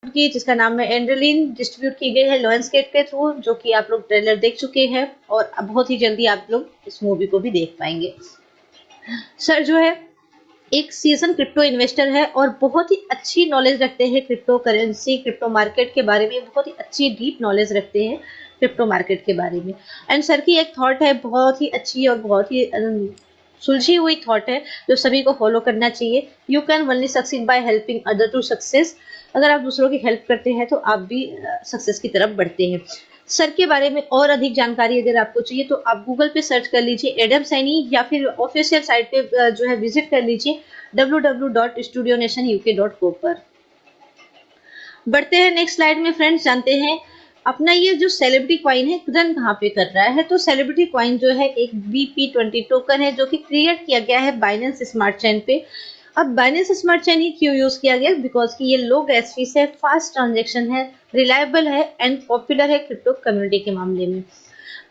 की, जिसका नाम है एंड्रेलिन, डिस्ट्रीब्यूट की गई है लायंसगेट के थ्रू, जो कि आप लोग ट्रेलर देख चुके हैं और बहुत ही जल्दी आप लोग इस मूवी को भी देख पाएंगे। सर जो है एक सीजन क्रिप्टो इन्वेस्टर है और बहुत ही अच्छी नॉलेज रखते हैं क्रिप्टो करेंसी, क्रिप्टो मार्केट के बारे में बहुत ही अच्छी डीप नॉलेज रखते हैं क्रिप्टो मार्केट के बारे में। एंड सर की एक थॉट है बहुत ही अच्छी और बहुत ही सुलझी हुई थॉट है जो सभी को फॉलो करना चाहिए। You can only succeed by helping other to success. अगर आप दूसरों की हेल्प करते हैं तो आप भी सक्सेस की तरफ बढ़ते हैं। सर के बारे में और अधिक जानकारी अगर आपको चाहिए तो आप गूगल पे सर्च कर लीजिए एडम सैनी, या फिर ऑफिशियल साइट पे जो है विजिट कर लीजिए www.studionationuk.co पर। बढ़ते हैं नेक्स्ट स्लाइड में फ्रेंड्स, जानते हैं अपना ये जो सेलिब्रिटी कॉइन है रन कहाँ पे कर रहा है। तो सेलिब्रिटी कॉइन जो है एक BP20 टोकन है जो कि क्रिएट किया गया है बाइनेंस स्मार्ट चेन पे। अब बाइनेंस स्मार्ट चेन ही क्यों यूज किया गया, बिकॉज कि ये लो गैस फीस है, फास्ट ट्रांजेक्शन है, रिलायबल है एंड पॉपुलर है क्रिप्टो कम्युनिटी के मामले में।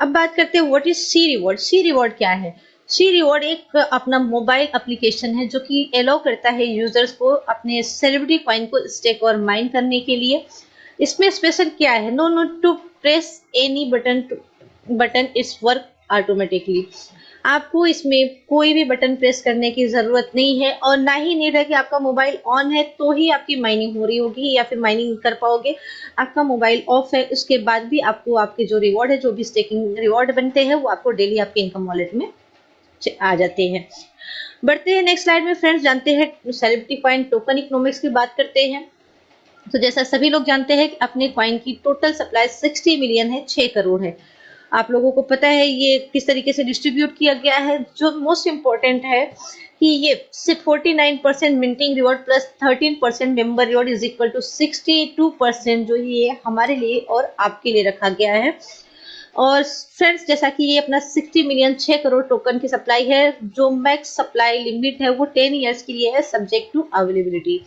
अब बात करते हैं what is C reward. C reward क्या है? सी रिवॉर्ड एक अपना मोबाइल एप्लीकेशन है जो कि अलाउ करता है यूजर्स को अपने सेलिब्रिटी कॉइन को स्टेक और माइन करने के लिए। इसमें स्पेशल क्या है? No need to press any button it's work automatically. आपको इसमें कोई भी बटन प्रेस करने की जरूरत नहीं है और ना ही नीड है कि आपका मोबाइल ऑन है तो ही आपकी माइनिंग हो रही होगी या फिर माइनिंग कर पाओगे। आपका मोबाइल ऑफ है उसके बाद भी आपको आपके जो रिवॉर्ड है, जो भी स्टेकिंग रिवॉर्ड बनते हैं, वो आपको डेली आपके इनकम वॉलेट में आ जाते हैं। बढ़ते हैं नेक्स्ट स्लाइड में फ्रेंड्स, जानते हैं सेलिब्रिटी कॉइन टोकन इकोनॉमिक्स की बात करते हैं। तो जैसा सभी लोग जानते हैं कि अपने कॉइन की टोटल सप्लाई 60 मिलियन है, 6 करोड़ है। आप लोगों को पता है ये किस तरीके से डिस्ट्रीब्यूट किया गया है। जो मोस्ट इम्पोर्टेंट है कि ये सिर्फ 49% minting reward plus 13% member reward is equal to 62% जो ये हमारे लिए और आपके लिए रखा गया है। और फ्रेंड्स जैसा कि ये अपना 60 मिलियन 6 करोड़ टोकन की सप्लाई है, जो मैक्स सप्लाई लिमिट है वो 10 ईयर्स के लिए है, सब्जेक्ट टू अवेलेबिलिटी।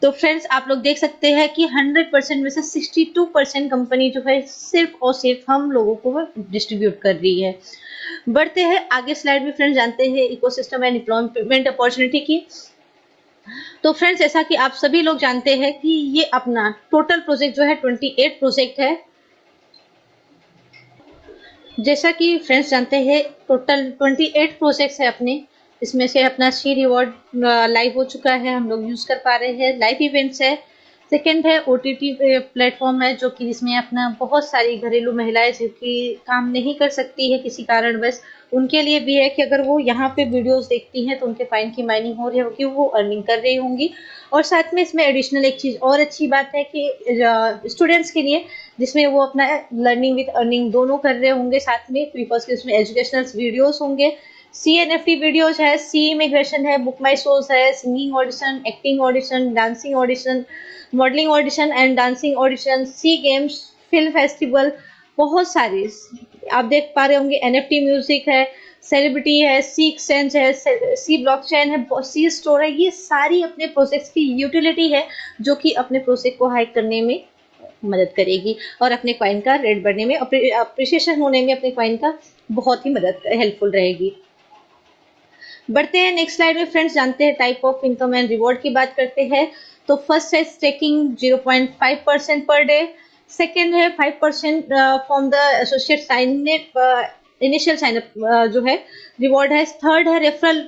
तो फ्रेंड्स आप लोग देख सकते हैं कि 100% में से 62% कंपनी जो है सिर्फ और सिर्फ हम लोगों को डिस्ट्रीब्यूट कर रही है। बढ़ते हैं आगे स्लाइड में फ्रेंड्स, जानते हैं इकोसिस्टम एंड एम्प्लॉयमेंट अपॉर्चुनिटी की। तो फ्रेंड्स जैसा कि आप सभी लोग जानते हैं कि ये अपना टोटल प्रोजेक्ट जो है 28 प्रोजेक्ट है। जैसा कि फ्रेंड्स जानते हैं टोटल 28 प्रोजेक्ट्स है अपने, इसमें से अपना सी रिवॉर्ड लाइव हो चुका है, हम लोग यूज कर पा रहे हैं, लाइव इवेंट्स है। सेकंड है OTT प्लेटफॉर्म है जो कि इसमें अपना बहुत सारी घरेलू महिलाएं जो कि काम नहीं कर सकती है किसी कारणवश, उनके लिए भी है कि अगर वो यहाँ पे वीडियोस देखती हैं तो उनके फाइन की माइनिंग हो रही होगी, वो अर्निंग कर रही होंगी। और साथ में इसमें एडिशनल एक चीज और अच्छी बात है कि स्टूडेंट्स के लिए, जिसमें वो अपना लर्निंग विद अर्निंग दोनों कर रहे होंगे साथ में, बिकॉज कि उसमें एजुकेशनल वीडियोस होंगे, CNFT वीडियोज है, सी इमिग्रेशन है, बुक माई शोज है, singing audition, acting audition, dancing audition, modelling audition and dancing audition, C games, film festival, बहुत सारे आप देख पा रहे होंगे। NFT म्यूजिक है, सेलिब्रिटी है, सी एक्सचेंज है, सी ब्लॉकचेन है, सी स्टोर है। ये सारी अपने प्रोजेक्ट्स की यूटिलिटी है जो कि अपने प्रोजेक्ट को हाइक करने में मदद करेगी और अपने कॉइन का रेट बढ़ने में, अप्रिसिएशन होने में अपने कॉइन का बहुत ही मदद हेल्पफुल रहेगी। बढ़ते हैं नेक्स्ट स्लाइड में फ्रेंड्स, जानते हैं type of income and reward की बात करते हैं। तो फर्स्ट है स्टेकिंग 0.5% पर डे, सेकेंड है 5% from the associate sign initial signup जो है रिवॉर्ड है, थर्ड है रेफरल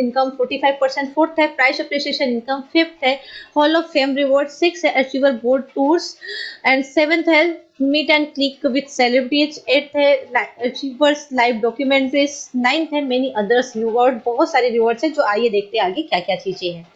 इनकम 45%, फोर्थ है प्राइस अप्रिसिएशन इनकम, फिफ्थ है hall of fame reward, six है achiever board tours and seventh है meet and click with celebrities, eighth है achievers live documentaries, ninth है मेनी अदर्स रिवॉर्ड। बहुत सारे rewards हैं जो आइए देखते हैं आगे क्या क्या चीजें हैं।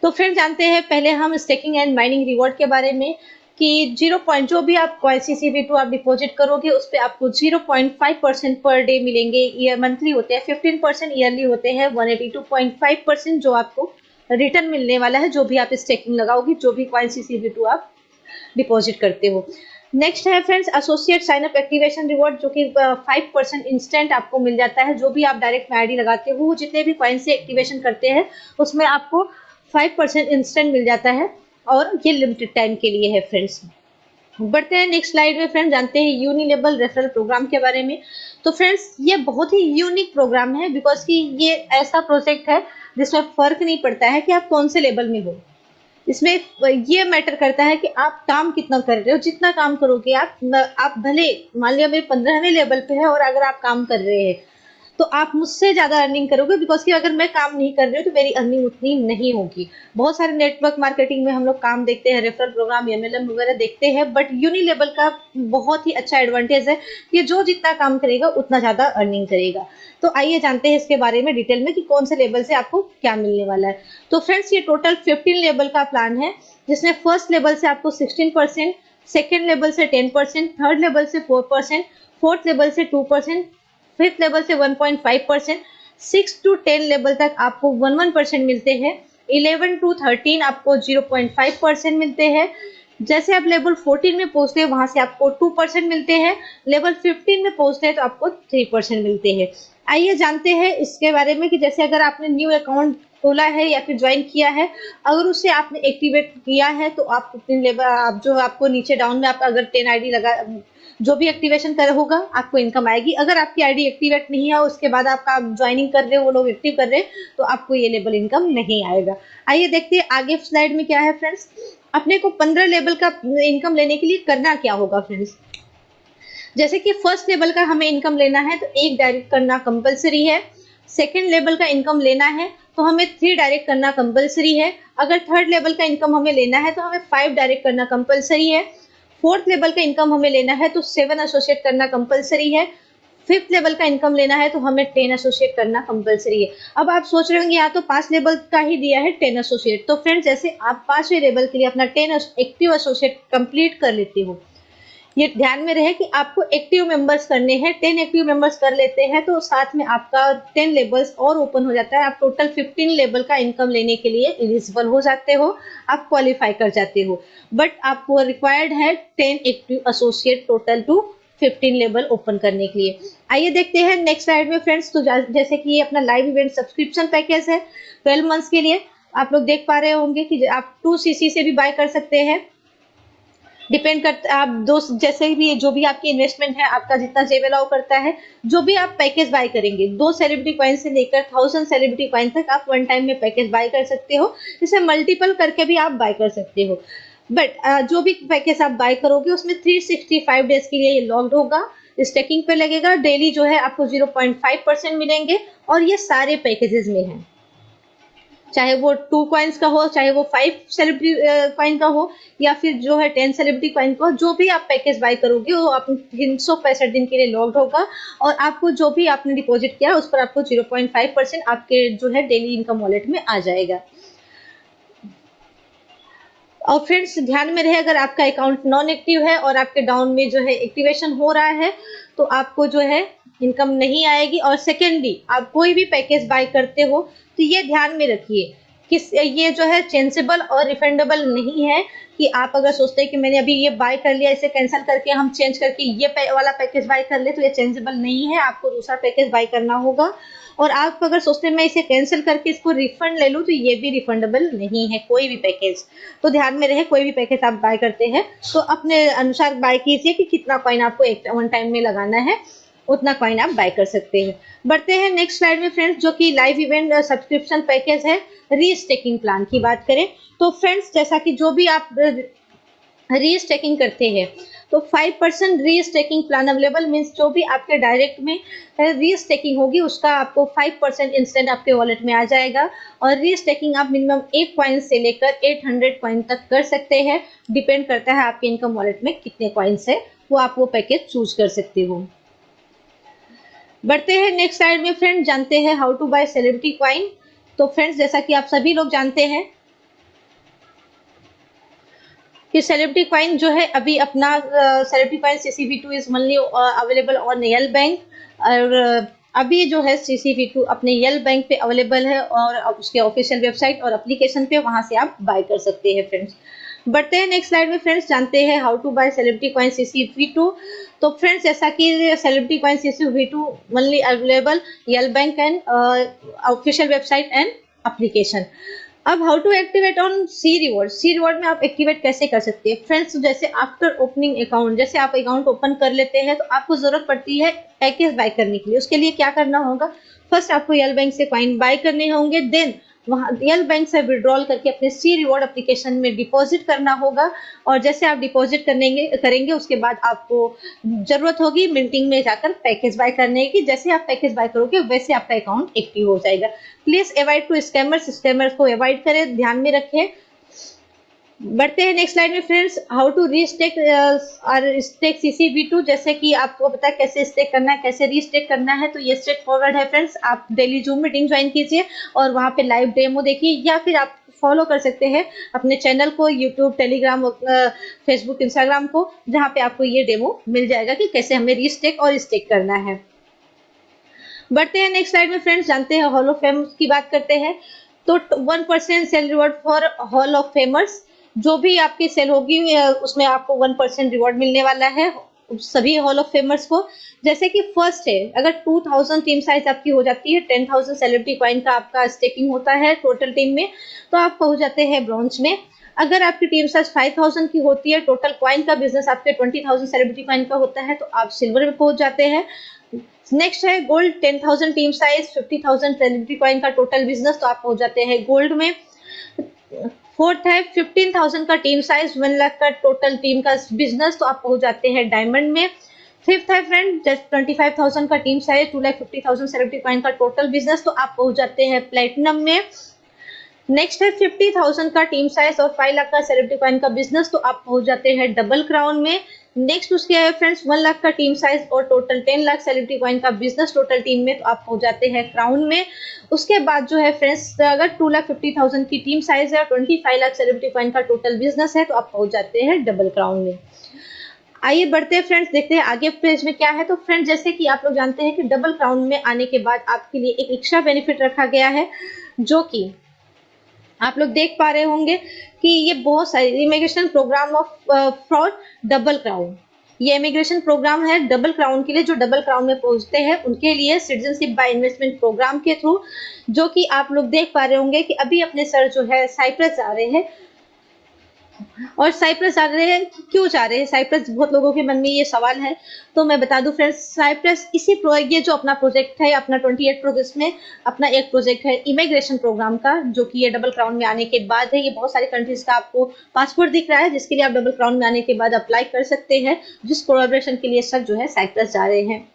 तो फ्रेंड्स जानते हैं पहले हम स्टेकिंग एंड माइनिंग रिवॉर्ड के बारे में कि 0 पॉइंट जो भी आप CCV2 आप डिपॉजिट करोगे उस पर आपको 0.5% पर डे मिलेंगे, ईयर मंथली होते हैं, 15% ईयरली होते हैं, 182.5% जो आपको रिटर्न मिलने वाला है जो भी आप स्टेकिंग लगाओगे, जो भी CCV2 आप डिपॉजिट करते हो। नेक्स्ट है friends associate sign up activation reward जो कि 5% इंस्टेंट आपको मिल जाता है, जो भी आप डायरेक्ट में आईडी लगाते हो, जितने भी कॉइन से एक्टिवेशन करते हैं उसमें आपको 5% इंस्टेंट मिल जाता है और ये लिमिटेड टाइम के लिए है फ्रेंड्स। बढ़ते हैं नेक्स्ट स्लाइड में फ्रेंड्स, जानते हैं यूनिलेबल रेफरल प्रोग्राम के बारे में। तो फ्रेंड्स ये बहुत ही यूनिक प्रोग्राम है बिकॉज कि ये ऐसा प्रोजेक्ट है जिसमें फर्क नहीं पड़ता है कि आप कौन से लेवल में हो। इसमें ये मैटर करता है कि आप काम कितना कर रहे हो। जितना काम करोगे आप भले मान लिया मेरे 15वें लेवल पे है और अगर आप काम कर रहे हैं तो आप मुझसे ज्यादा अर्निंग करोगे, बिकॉज कि अगर मैं काम नहीं कर रही हूँ तो मेरी अर्निंग उतनी नहीं होगी। बहुत सारे नेटवर्क मार्केटिंग में हम लोग काम देखते हैं, रेफरल प्रोग्राम, एमएलएम वगैरह देखते हैं, बट यूनिलेवल का बहुत ही अच्छा एडवांटेज है कि जो जितना काम करेगा उतना ज्यादा अर्निंग करेगा। तो आइए जानते हैं इसके बारे में डिटेल में कि कौन से लेवल से आपको क्या मिलने वाला है। तो फ्रेंड्स, ये टोटल 15 लेवल का प्लान है, जिसमें फर्स्ट लेवल से आपको 16%, सेकेंड लेवल से 10%, थर्ड लेवल से 4%, फोर्थ लेवल से 2%, फिफ्थ लेवल से 1.5%, 6 to 10 लेवल तक आपको 1% मिलते हैं, 11 to 13 आपको 0.5% मिलते हैं। जैसे आप लेवल 14 में पहुंचते हैं वहां से आपको 2% मिलते हैं, लेवल 15 में पहुंचते हैं तो आपको 3% मिलते हैं। आइए जानते हैं इसके बारे में कि जैसे अगर आपने न्यू अकाउंट खोला है या फिर ज्वाइन किया है, अगर उसे आपने एक्टिवेट किया है तो आप अपने लेवल, आप जो आपको नीचे डाउन में आप अगर 10 आईडी लगा, जो भी एक्टिवेशन कर होगा आपको इनकम आएगी। अगर आपकी आईडी एक्टिवेट नहीं है उसके बाद आपका ज्वाइनिंग कर रहे हो, वो लोग एक्टिव कर रहे हैं, तो आपको ये लेवल इनकम नहीं आएगा। आइए देखते हैं आगे स्लाइड में क्या है फ्रेंड्स। अपने को 15 लेवल का इनकम लेने के लिए करना क्या होगा फ्रेंड्स। जैसे कि फर्स्ट लेवल का हमें इनकम लेना है तो 1 डायरेक्ट करना कंपलसरी है। सेकेंड लेवल का इनकम लेना है तो हमें 3 डायरेक्ट करना कंपलसरी है। अगर थर्ड लेवल का इनकम हमें लेना है तो हमें 5 डायरेक्ट करना कंपलसरी है। फोर्थ लेवल का इनकम हमें लेना है तो 7 एसोसिएट करना कंपलसरी है। फिफ्थ लेवल का इनकम लेना है तो हमें 10 एसोसिएट करना कंपलसरी है। अब आप सोच रहे होंगे यहाँ तो 5 लेवल का ही दिया है 10 एसोसिएट। तो फ्रेंड्स, जैसे आप 5वें लेवल के लिए अपना 10 एक्टिव एसोसिएट कंप्लीट कर लेते हो, ये ध्यान में रहे कि आपको एक्टिव मेंबर्स करने हैं। 10 एक्टिव मेंबर्स कर लेते हैं तो साथ में आपका 10 लेवल्स और ओपन हो जाता है। आप टोटल 15 लेवल का इनकम लेने के लिए एलिजिबल हो जाते हो, आप क्वालिफाई कर जाते हो। बट आपको रिक्वायर्ड है 10 active associate total two 15 level open करने के लिए। आइए देखते हैं नेक्स्ट स्लाइड में फ्रेंड्स। तो जैसे कि ये अपना लाइव इवेंट सब्सक्रिप्शन पैकेज है 12 मंथ्स के लिए, आप लोग देख पा रहे होंगे कि आप 2cc से भी बाय कर सकते हैं। डिपेंड करता आप दोस्त, जैसे भी जो भी आपकी इन्वेस्टमेंट है, आपका जितना जेब अलाउ करता है, जो भी आप पैकेज बाय करेंगे, 2 सेलिब्रिटी कॉइन से लेकर 1000 सेलिब्रिटी कॉइन तक आप वन टाइम में पैकेज बाय कर सकते हो। इसे मल्टीपल करके भी आप बाय कर सकते हो। बट जो भी पैकेज आप बाय करोगे उसमें 365 डेज के लिए ये लॉक्ड होगा, स्टेकिंग पे लगेगा। डेली जो है आपको 0.5% मिलेंगे और ये सारे पैकेजेस में है, चाहे वो 2 कॉइन्स का हो, चाहे वो 5 सेलिब्रिटी कॉइन का हो, या फिर जो है 10 सेलिब्रिटी कॉइन का हो। जो भी आप पैकेज बाय करोगे वो आप 365 दिन के लिए लॉक्ड होगा और आपको जो भी आपने डिपॉजिट किया है उस पर आपको 0.5% आपके जो है डेली इनकम वॉलेट में आ जाएगा। और फ्रेंड्स, ध्यान में रहे, अगर आपका अकाउंट नॉन एक्टिव है और आपके डाउन में जो है एक्टिवेशन हो रहा है तो आपको जो है इनकम नहीं आएगी। और सेकेंडली, आप कोई भी पैकेज बाय करते हो तो ये ध्यान में रखिए कि ये जो है चेंजेबल और रिफंडेबल नहीं है। कि आप अगर सोचते हैं कि मैंने अभी ये बाय कर लिया, इसे कैंसिल करके हम चेंज करके ये वाला पैकेज बाय कर ले, तो ये चेंजेबल नहीं है, आपको दूसरा पैकेज बाय करना होगा। और आप अगर सोचते हैं मैं इसे कैंसिल करके इसको रिफंड ले लूं, तो ये भी रिफंडेबल नहीं है कोई भी पैकेज। तो ध्यान में रहे, कोई भी पैकेज आप बाय करते हैं तो अपने अनुसार बाय कीजिए कि कितना कॉइन आपको एक वन टाइम में लगाना है, उतना कॉइन आप बाय कर सकते हैं। बढ़ते हैं नेक्स्ट स्लाइड में फ्रेंड्स, जो कि लाइव इवेंट सब्सक्रिप्शन पैकेज है। रीस्टेकिंग प्लान की बात करें तो फ्रेंड्स, जैसा कि जो भी आप रीस्टेकिंग करते हैं तो 5% रीस्टेकिंग प्लान अवेलेबल, मीन्स जो भी आपके डायरेक्ट में रीस्टेकिंग होगी उसका आपको 5% इंस्टेंट आपके वॉलेट में आ जाएगा। और रीस्टेकिंग आप मिनिमम 1 कॉइन से लेकर 800 कॉइन तक कर सकते हैं, डिपेंड करता है आपके इनकम वॉलेट में कितने कॉइन्स है, वो आप वो पैकेज चूज कर सकते हो। बढ़ते हैं नेक्स्ट स्लाइड में फ्रेंड, जानते हैं how to buy celebrity coin. तो फ्रेंड्स, जैसा कि आप सभी लोग जानते हैं कि सेलिब्रिटी कॉइन जो है अभी अपना celebrity coin CCV2 is only available on L bank. और अभी जो है CCV2 अपने यल बैंक पे अवेलेबल है और उसके ऑफिशियल वेबसाइट और एप्लीकेशन पे, वहां से आप बाय कर सकते हैं फ्रेंड्स। बढ़ते हैं नेक्स्ट स्लाइड में फ्रेंड्स, जानते हैं how to buy celebrity coin CCV2। तो फ्रेंड्स, जैसा कि celebrity coin CCV2 only available यल bank and official website and application. अब how to activate on C reward में आप एक्टिवेट कैसे कर सकते हैं फ्रेंड्स। जैसे आफ्टर ओपनिंग अकाउंट, जैसे आप अकाउंट ओपन कर लेते हैं तो आपको जरूरत पड़ती है पैकेज बाय करने के लिए। उसके लिए क्या करना होगा, फर्स्ट आपको यल बैंक से कॉइन बाय करने होंगे, देन वहाँ रियल बैंक से विड्रॉल करके अपने सी रिवॉर्ड एप्लीकेशन में डिपॉजिट करना होगा। और जैसे आप डिपॉजिट करेंगे उसके बाद आपको जरूरत होगी मिंटिंग में जाकर पैकेज बाय करने की। जैसे आप पैकेज बाय करोगे वैसे आपका अकाउंट एक्टिव हो जाएगा। प्लीज अवॉइड टू स्कैमर्स को अवॉइड करें, ध्यान में रखें। बढ़ते हैं नेक्स्ट स्लाइड में फ्रेंड्स, हाउ टू रीस्टेक और स्टेक CCV2। जैसे कि आपको पता है कैसे स्टेक करना है, कैसे रीस्टेक करना है, तो ये स्ट्रेट फॉरवर्ड है फ्रेंड्स। आप डेली जूम मीटिंग ज्वाइन कीजिए और वहां पे लाइव डेमो देखिए, या फिर आप फॉलो कर सकते हैं अपने चैनल को, यूट्यूब, टेलीग्राम, फेसबुक, इंस्टाग्राम को, जहाँ पे आपको ये डेमो मिल जाएगा कि कैसे हमें रीस्टेक और स्टेक करना है। बढ़ते हैं नेक्स्ट स्लाइड में फ्रेंड्स, जानते हैं हॉल ऑफ फेम की बात करते हैं। तो 1% sale reward for hall of famers. जो भी आपकी सेल होगी उसमें आपको 1% रिवॉर्ड मिलने वाला है सभी हॉल ऑफ फेमर्स को। जैसे कि फर्स्ट है, अगर 2000 टीम साइज आपकी हो जाती है, 10,000 सेलिब्रिटी कॉइन का आपका स्टेकिंग होता है टोटल टीम में, तो आप पहुंच जाते हैं ब्रॉन्ज में। अगर आपकी टीम साइज 5000 की होती है, टोटल कॉइन का बिजनेस आपके 20,000 सेलिब्रिटी कॉइन का होता है, तो आप सिल्वर में पहुंच जाते हैं। नेक्स्ट है gold, 10,000 team size, 50,000 celebrity coin का टोटल बिजनेस, तो आप पहुंच जाते हैं गोल्ड में। फोर्थ है 15,000 का टीम साइज, 1 लाख का टोटल टीम का बिजनेस, तो आप पहुंच जाते हैं डायमंड में। फिफ्थ है फ्रेंड 25,000 का टीम साइज, 2,50,000 सेलिब्रिटी कॉइन का टोटल बिजनेस, तो आप पहुंच जाते हैं प्लेटिनम में। नेक्स्ट है 50,000 का टीम साइज और 5 लाख का सेलिब्रिटी कॉइन का बिजनेस, तो आप पहुंच जाते हैं डबल क्राउन में। नेक्स्ट उसके है फ्रेंड्स 1 लाख का टीम साइज और टोटल 10 लाख सेलिब्रिटी कॉइन का बिजनेस टोटल टीम में, तो आप पहुंच जाते हैं क्राउन में। उसके बाद जो है फ्रेंड्स, अगर 2,50,000 की टीम साइज है और 25 लाख सेलिब्रिटी कॉइन का टोटल बिजनेस है, तो आप पहुंच जाते हैं डबल क्राउन में। आइए बढ़ते हैं फ्रेंड्स, देखते हैं आगे पेज में क्या है। तो फ्रेंड्स जैसे कि आप लोग जानते हैं कि डबल क्राउन में आने के बाद आपके लिए एक एक्स्ट्रा बेनिफिट रखा गया है, जो कि आप लोग देख पा रहे होंगे कि ये बहुत सारे immigration program of for double crown. ये इमिग्रेशन प्रोग्राम है डबल क्राउन के लिए, जो डबल क्राउन में पहुंचते हैं उनके लिए सिटीजनशिप बाय इन्वेस्टमेंट प्रोग्राम के थ्रू, जो कि आप लोग देख पा रहे होंगे कि अभी अपने सर जो है साइप्रस जा रहे हैं। और साइप्रस जा रहे हैं, क्यों जा रहे हैं साइप्रस, बहुत लोगों के मन में ये सवाल है। तो मैं बता दूं फ्रेंड्स, साइप्रस ये जो अपना प्रोजेक्ट है, अपना 28 प्रोजेक्ट में अपना एक प्रोजेक्ट है इमिग्रेशन प्रोग्राम का, जो कि ये डबल क्राउन में आने के बाद है। ये बहुत सारे कंट्रीज का आपको पासपोर्ट दिख रहा है, जिसके लिए आप डबल क्राउन में आने के बाद अप्लाई कर सकते हैं, जिस कोलैबोरेशन के लिए सर जो है साइप्रस जा रहे हैं।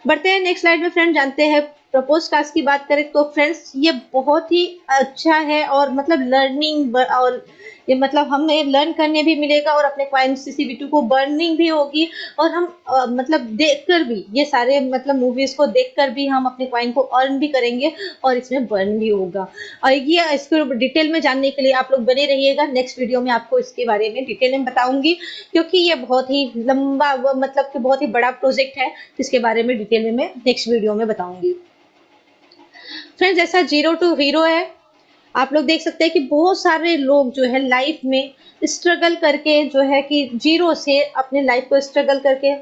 बढ़ते हैं नेक्स्ट स्लाइड में फ्रेंड, जानते हैं प्रपोज कास्ट की बात करें तो फ्रेंड्स ये बहुत ही अच्छा है, और मतलब लर्निंग और ये मतलब हमें लर्न करने भी मिलेगा और अपने कॉइन CCV2 को बर्निंग भी होगी, और हम मतलब देखकर भी ये सारे मतलब मूवीज को देखकर भी हम अपने कॉइन को अर्न भी करेंगे और इसमें बर्न भी होगा। और ये इसको डिटेल में जानने के लिए आप लोग बने रहिएगा, नेक्स्ट वीडियो में आपको इसके बारे में डिटेल में बताऊंगी, क्योंकि ये बहुत ही लंबा मतलब कि बहुत ही बड़ा प्रोजेक्ट है, जिसके बारे में डिटेल में मैं नेक्स्ट वीडियो में बताऊंगी। फ्रेंड्स जैसा जीरो टू हीरो है, आप लोग देख सकते हैं कि बहुत सारे लोग जो है लाइफ में स्ट्रगल करके जो है कि जीरो से अपने लाइफ को स्ट्रगल करके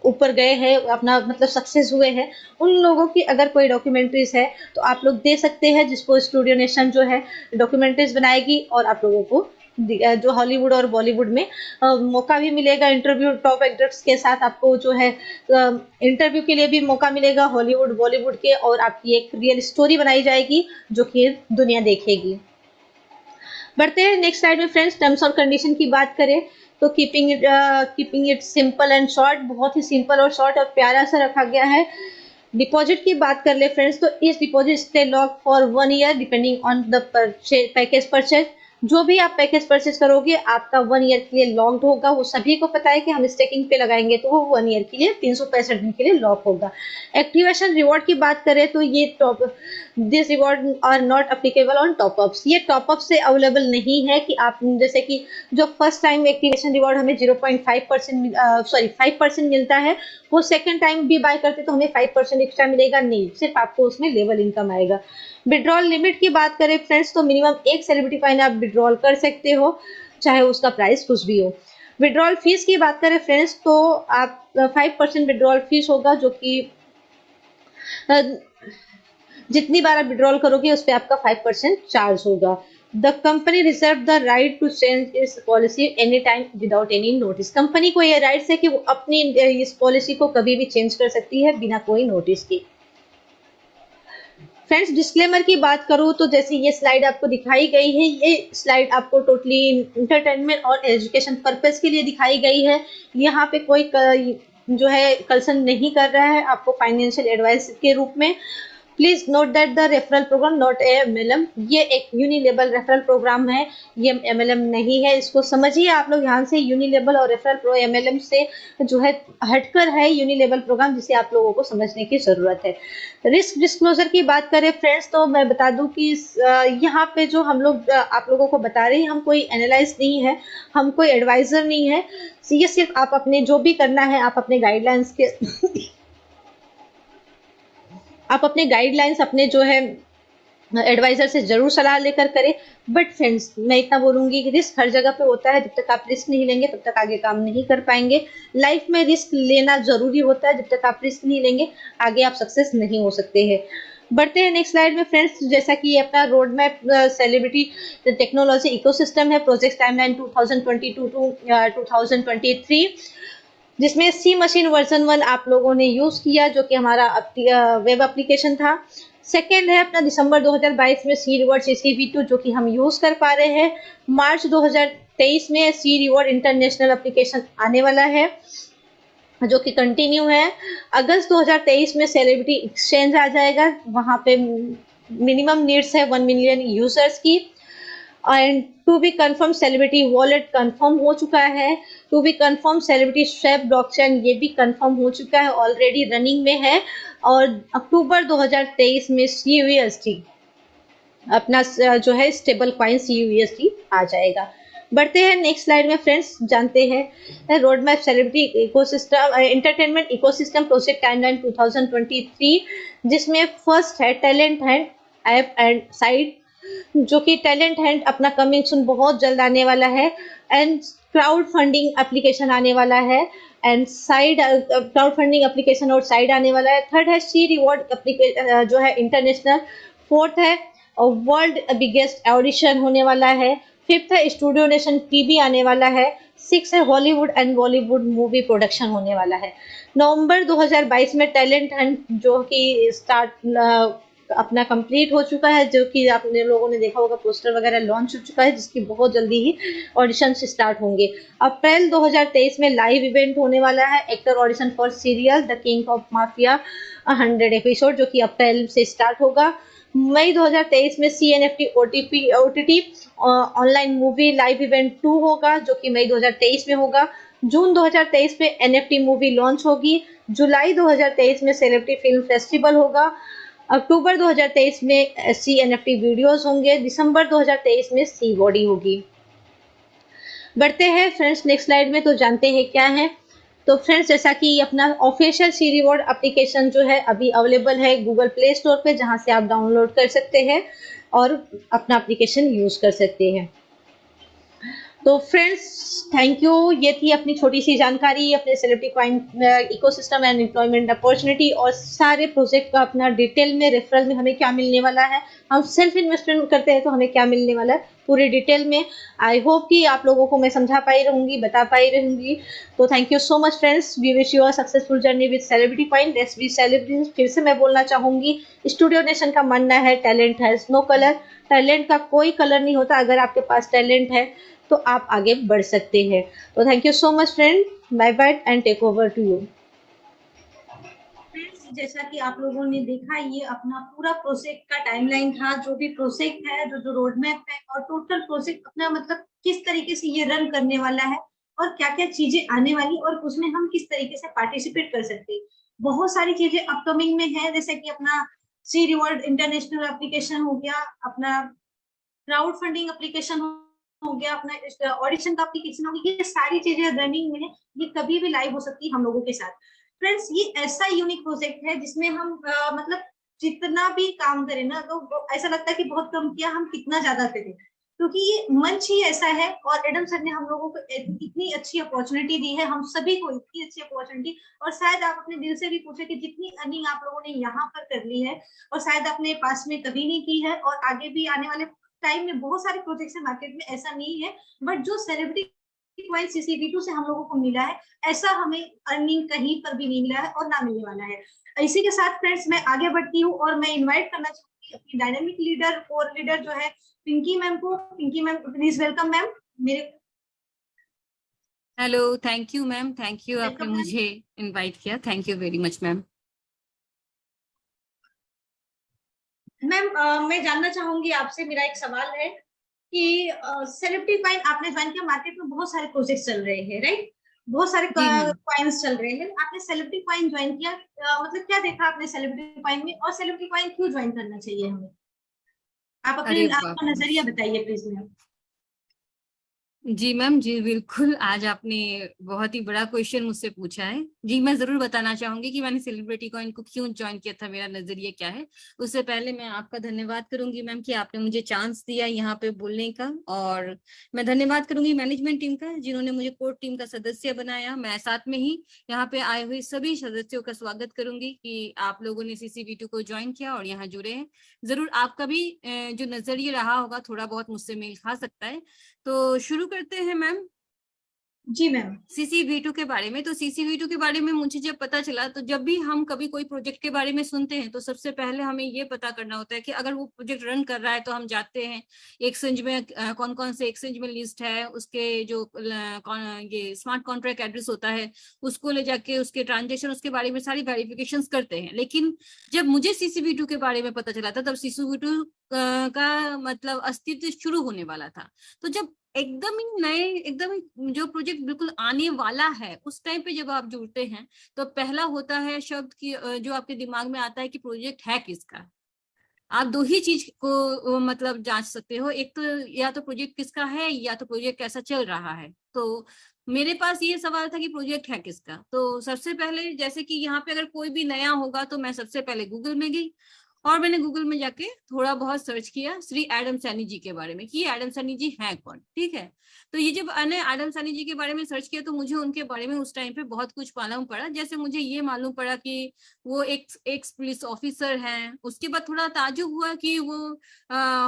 ऊपर गए हैं, अपना मतलब सक्सेस हुए हैं। उन लोगों की अगर कोई डॉक्यूमेंट्रीज है तो आप लोग दे सकते हैं, जिसको स्टूडियो नेशन जो है डॉक्यूमेंट्रीज बनाएगी, और आप लोगों को जो हॉलीवुड और बॉलीवुड में मौका भी मिलेगा इंटरव्यू टॉप एक्टर्स के साथ, आपको जो है इंटरव्यू के लिए भी मौका मिलेगा हॉलीवुड बॉलीवुड के, और आपकी एक रियल स्टोरी बनाई जाएगी जो कि दुनिया देखेगी। बढ़ते हैं नेक्स्ट स्लाइड में फ्रेंड्स, टर्म्स और कंडीशन की बात करें तो keeping it simple and short, बहुत ही सिंपल और शॉर्ट और प्यारा सा रखा गया है। डिपॉजिट की बात कर ले फ्रेंड्स, तो इस deposit stay lock for 1 year depending on the package purchase. जो भी आप पैकेज परचेज करोगे आपका 1 ईयर के लिए लॉक्ड होगा। वो सभी को पता है कि हम स्टेकिंग पे लगाएंगे तो वो 1 ईयर के लिए 365 दिन के लिए लॉक होगा। एक्टिवेशन रिवॉर्ड की बात करें तो ये this reward are not applicable on topups. ये टॉपअप से अवेलेबल नहीं है कि आप जैसे कि जो फर्स्ट टाइम एक्टिवेशन रिवॉर्ड हमें 5% मिलता है, वो सेकंड टाइम भी बाय करते तो हमें 5% एक्स्ट्रा मिलेगा, नहीं, सिर्फ आपको उसमें लेवल इनकम आएगा। विड्रॉल लिमिट की बात करें फ्रेंड्स, तो मिनिमम एक सेलिब्रिटी कॉइन आप विड्रॉल कर सकते हो, चाहे उसका प्राइस कुछ भी हो। विड्रॉल फीस की बात करें फ्रेंड्स, तो आप 5% विड्रॉल फीस होगा, जो कि जितनी बार आप विड्रॉल करोगे उस पर आपका 5% चार्ज होगा। The company reserve the right to change इस policy any time without any notice. Company को यह राइट है कि वो अपनी इस पॉलिसी को कभी भी चेंज कर सकती है बिना कोई नोटिस के। फ्रेंड्स डिस्क्लेमर की बात करूँ तो जैसे ये स्लाइड आपको दिखाई गई है, ये स्लाइड आपको टोटली इंटरटेनमेंट और एजुकेशन पर्पस के लिए दिखाई गई है। यहाँ पे कोई जो है कंसर्न नहीं कर रहा है आपको फाइनेंशियल एडवाइस के रूप में। Please note that the referral program not a MLM, ये एक यूनिलेबल रेफरल प्रोग्राम है, ये एमएलएम नहीं है। इसको समझिए आप लोग ध्यान से, यूनिलेबल और रेफरल प्रो एमएलएम से जो है हटकर है यूनिलेबल प्रोग्राम, जिसे आप लोगों को समझने की जरूरत है। रिस्क डिस्क्लोजर की बात करें फ्रेंड्स तो मैं बता दूं कि यहाँ पे जो हम लोग आप लोगों को बता रहे हैं, हम कोई एनालाइज नहीं है, हम कोई एडवाइजर नहीं है। ये सिर्फ आप अपने जो भी करना है आप अपने गाइडलाइंस के आप अपने गाइडलाइंस अपने जो है एडवाइजर से जरूर सलाह लेकर करें। बट फ्रेंड्स मैं इतना बोलूंगी कि रिस्क हर जगह पे होता है, जब तक आप रिस्क नहीं लेंगे तब तक आगे काम नहीं कर पाएंगे। लाइफ में रिस्क लेना जरूरी होता है, जब तक आप रिस्क नहीं लेंगे आगे आप सक्सेस नहीं हो सकते हैं। बढ़ते हैं नेक्स्ट स्लाइड में फ्रेंड्स। जैसा कि ये अपना road map celebrity technology ecosystem है, प्रोजेक्ट टाइमलाइन 2022 टू 2023, जिसमें सी मशीन वर्जन 1 आप लोगों ने यूज किया जो कि हमारा वेब एप्लीकेशन था। सेकेंड है अपना दिसंबर 2022 में सी रिवॉर्ड CCV2 जो कि हम यूज कर पा रहे हैं। मार्च 2023 में सी रिवॉर्ड इंटरनेशनल एप्लीकेशन आने वाला है जो कि कंटिन्यू है। अगस्त 2023 में सेलिब्रिटी एक्सचेंज आ जाएगा, वहां पे मिनिमम नीड्स है 1 मिलियन यूजर्स की। And to be confirm celebrity wallet confirm हो चुका है। To be confirm celebrity swap blockchain ये भी कंफर्म हो चुका है, ऑलरेडी रनिंग में है। और अक्टूबर 2023 में CUSD अपना जो है स्टेबल कॉइन CUSD आ जाएगा। बढ़ते हैं नेक्स्ट स्लाइड में फ्रेंड्स, जानते हैं road map celebrity ecosystem entertainment ecosystem project timeline 2023, जिसमें फर्स्ट है talent Hunt app and site, जो कि टैलेंट हंट अपना कमिंग सून बहुत जल्द आने वाला है। एंड क्राउड फंडिंग एप्लीकेशन आने वाला है, and side crowd funding application और साइड आने वाला है। थर्ड है सी रिवॉर्ड एप्लीकेशन जो है इंटरनेशनल। फोर्थ है वर्ल्ड बिगेस्ट ऑडिशन होने वाला है। फिफ्थ है स्टूडियो नेशन टीवी आने वाला है। सिक्स है Hollywood and Bollywood movie production होने वाला है। नवंबर 2022 में टैलेंट हंट जो कि स्टार्ट अपना कंप्लीट हो चुका है, जो कि आपने लोगों ने देखा होगा पोस्टर वगैरह लॉन्च हो चुका है, जिसकी बहुत जल्दी ही ऑडिशन स्टार्ट होंगे। अप्रैल 2023 में लाइव इवेंट होने वाला है, actor audition for serial the king of mafia 100 episode, जो कि अप्रैल से स्टार्ट होगा। मई 2023 में CNFT OTT online movie live event 2 होगा, जो कि मई 2023 में होगा। जून 2023 में NFT मूवी लॉन्च होगी। जुलाई 2023 में सेलिब्रिटी फिल्म फेस्टिवल होगा। अक्टूबर 2023 में CNFT वीडियोस होंगे। दिसंबर 2023 में सी बॉडी होगी। बढ़ते हैं फ्रेंड्स नेक्स्ट स्लाइड में, तो जानते हैं क्या है। तो फ्रेंड्स जैसा कि अपना ऑफिशियल सी रिवॉर्ड एप्लीकेशन जो है अभी अवेलेबल है गूगल प्ले स्टोर पे, जहां से आप डाउनलोड कर सकते हैं और अपना एप्लीकेशन यूज कर सकते हैं। तो फ्रेंड्स थैंक यू, ये थी अपनी छोटी सी जानकारी अपने celebrity coin ecosystem and employment opportunity और सारे प्रोजेक्ट का अपना डिटेल में रेफरल में हमें क्या मिलने वाला है, हम सेल्फ इन्वेस्टमेंट करते हैं तो हमें क्या मिलने वाला है पूरी डिटेल में। आई होप कि आप लोगों को मैं समझा पाई रहूंगी, बता पाई रहूंगी। तो thank you so much friends, we wish you a successful journey with celebrity coin. Let's be celebrities. फिर से मैं बोलना चाहूंगी, स्टूडियो नेशन का मानना है talent has no colour, talent का कोई कलर नहीं होता। अगर आपके पास टैलेंट है तो आप आगे बढ़ सकते हैं। तो thank you so much friend, bye bye and take over to you. जैसा कि आप लोगों ने देखा, ये अपना पूरा प्रोजेक्ट का टाइमलाइन था, जो भी प्रोजेक्ट है, जो रोड मैप है और टोटल प्रोजेक्ट अपना मतलब किस तरीके से ये रन करने वाला है और क्या क्या चीजें आने वाली और उसमें हम किस तरीके से पार्टिसिपेट कर सकते हैं। बहुत सारी चीजें अपकमिंग में है, जैसे कि अपना सी रिवॉर्ड इंटरनेशनल एप्लीकेशन हो गया, अपना क्राउड फंडिंग एप्लीकेशन हो गया, अपना ऑडिशन का एप्लीकेशन हो गया। ये सारी चीजें रनिंग में है, ये कभी भी लाइव हो सकती है हम लोगों के साथ। फ्रेंड्स ये ऐसा यूनिक प्रोजेक्ट है जिसमें हम मतलब जितना भी काम करें ना, तो ऐसा लगता है कि बहुत कम किया, हम कितना ज्यादा करें, क्योंकि ये मंच ही ऐसा है। और एडम सर ने हम लोगों को इतनी अच्छी अपॉर्चुनिटी दी है, हम सभी को इतनी अच्छी अपॉर्चुनिटी। और शायद आप अपने दिल से भी पूछे कि जितनी अर्निंग आप लोगों ने यहाँ पर कर ली है और शायद अपने पास में कभी नहीं की है, और आगे भी आने वाले टाइम में बहुत सारे प्रोजेक्ट्स है मार्केट में, ऐसा नहीं है। बट जो सेलिब्रिटी कॉइन CCV2 से हम लोगों को मिला है, ऐसा हमें अर्निंग कहीं पर भी नहीं मिला है और ना मिलने वाला है। इसी के साथ फ्रेंड्स मैं आगे बढ़ती हूँ और मैं इनवाइट करना चाहूंगी अपनी डायनेमिक लीडर और लीडर जो है पिंकी मैम को। Pinky ma'am please welcome ma'am. मेरे hello, thank you ma'am, thank you, आपने वेलकम मैम। मुझे इनवाइट किया, thank you very much ma'am. Ma'am मैं जानना चाहूंगी आपसे, मेरा एक सवाल है कि सेलिब्रिटी कॉइन आपने ज्वाइन किया, मार्केट में बहुत सारे प्रोजेक्ट्स चल रहे हैं राइट, बहुत सारे जी मैम। कॉइन्स चल रहे हैं, आपने सेलिब्रिटी कॉइन ज्वाइन किया, मतलब क्या देखा आपने सेलिब्रिटी कॉइन में, और सेलिब्रिटी कॉइन क्यों ज्वाइन करना चाहिए हमें? आप अपने अरे बाप आपका रे। नजरिया बताइए प्लीज मैम। जी मैम, जी बिल्कुल, आज आपने बहुत ही बड़ा क्वेश्चन मुझसे पूछा है। जी मैं जरूर बताना चाहूंगी कि मैंने सेलिब्रिटी कॉइन को क्यों ज्वाइन किया था, मेरा नजरिया क्या है। उससे पहले मैं आपका धन्यवाद करूंगी मैम कि आपने मुझे चांस दिया यहाँ पे बोलने का, और मैं धन्यवाद करूंगी मैनेजमेंट टीम का जिन्होंने मुझे कोर टीम का सदस्य बनाया। मैं साथ में ही यहाँ पे आए हुए सभी सदस्यों का स्वागत करूंगी कि आप लोगों ने CCV2 को ज्वाइन किया और यहाँ जुड़े हैं। जरूर आपका भी जो नजरिया रहा होगा थोड़ा बहुत मुझसे मेल खा सकता है। तो शुरू करते हैं मैम जी मैम। CCV2 के बारे में। तो CCV2 के बारे में मुझे जब पता चला, तो जब भी हम कभी कोई प्रोजेक्ट के बारे में सुनते हैं तो सबसे पहले हमें ये पता करना होता है कि अगर वो प्रोजेक्ट रन कर रहा है तो हम जाते हैं एक्सचेंज में, कौन कौन से एक्सचेंज में लिस्ट है, उसके जो ये स्मार्ट कॉन्ट्रैक्ट एड्रेस होता है उसको ले जाके उसके ट्रांजेक्शन, उसके बारे में सारी वेरिफिकेशन करते हैं। लेकिन जब मुझे CCV2 के बारे में पता चला था तब CCV2 का मतलब अस्तित्व शुरू होने वाला था। तो जब एकदम ही नए, एकदम ही जो प्रोजेक्ट बिल्कुल आने वाला है उस टाइम पे जब आप जुड़ते हैं तो पहला होता है शब्द की जो आपके दिमाग में आता है कि प्रोजेक्ट है किसका। आप दो ही चीज को मतलब जांच सकते हो, एक तो या तो प्रोजेक्ट किसका है या तो प्रोजेक्ट कैसा चल रहा है। तो मेरे पास ये सवाल था कि प्रोजेक्ट है किसका। तो सबसे पहले जैसे कि यहाँ पे अगर कोई भी नया होगा तो मैं सबसे पहले गूगल में गई और मैंने गूगल में जाके थोड़ा बहुत सर्च किया श्री एडम सैनी जी के बारे में कि एडम सैनी जी हैं कौन। ठीक है, तो ये जब मैंने एडम सैनी जी के बारे में सर्च किया तो मुझे उनके बारे में उस टाइम पे बहुत कुछ मालूम पड़ा। जैसे मुझे ये मालूम पड़ा कि वो एक पुलिस ऑफिसर हैं। उसके बाद थोड़ा ताज्जुब हुआ कि वो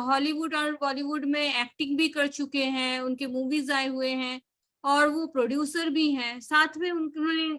हॉलीवुड और बॉलीवुड में एक्टिंग भी कर चुके हैं, उनके मूवीज आए हुए हैं और वो प्रोड्यूसर भी हैं। साथ में उन्होंने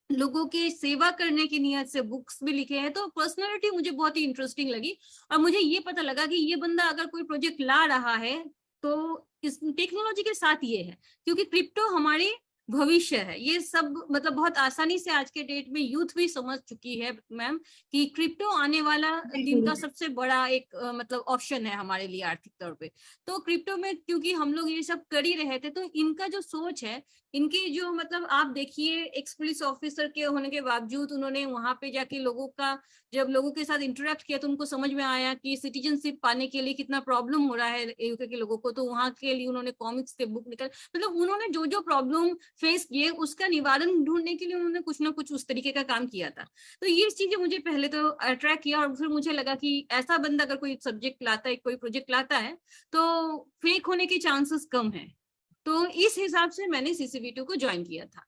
लोगों की सेवा करने की नियत से बुक्स भी लिखे हैं। तो पर्सनालिटी मुझे बहुत ही इंटरेस्टिंग लगी और मुझे ये पता लगा कि ये बंदा अगर कोई प्रोजेक्ट ला रहा है तो इस टेक्नोलॉजी के साथ ये है, क्योंकि क्रिप्टो हमारे भविष्य है। ये सब मतलब बहुत आसानी से आज के डेट में यूथ भी समझ चुकी है मैम कि क्रिप्टो आने वाला दिन बिल्कुल। का सबसे बड़ा एक मतलब ऑप्शन है हमारे लिए आर्थिक तौर पे। तो क्रिप्टो में क्योंकि हम लोग ये सब कर ही रहे थे तो इनका जो सोच है, इनकी जो मतलब आप देखिए एक्स पुलिस ऑफिसर के होने के बावजूद उन्होंने वहां पे जाके लोगों का, जब लोगों के साथ इंटरेक्ट किया तो उनको समझ में आया कि सिटीजनशिप पाने के लिए कितना प्रॉब्लम हो रहा है यूके के लोगों को। तो वहां के लिए उन्होंने कॉमिक्स के बुक निकल, मतलब उन्होंने जो जो प्रॉब्लम फेस किए उसका निवारण ढूंढने के लिए उन्होंने कुछ ना कुछ उस तरीके का काम किया था। तो ये चीजें मुझे पहले तो अट्रैक्ट किया और फिर मुझे लगा कि ऐसा बंदा अगर कोई सब्जेक्ट लाता है, कोई प्रोजेक्ट लाता है तो फेक होने के चांसेस कम है। तो इस हिसाब से मैंने CCV2 को ज्वाइन किया था।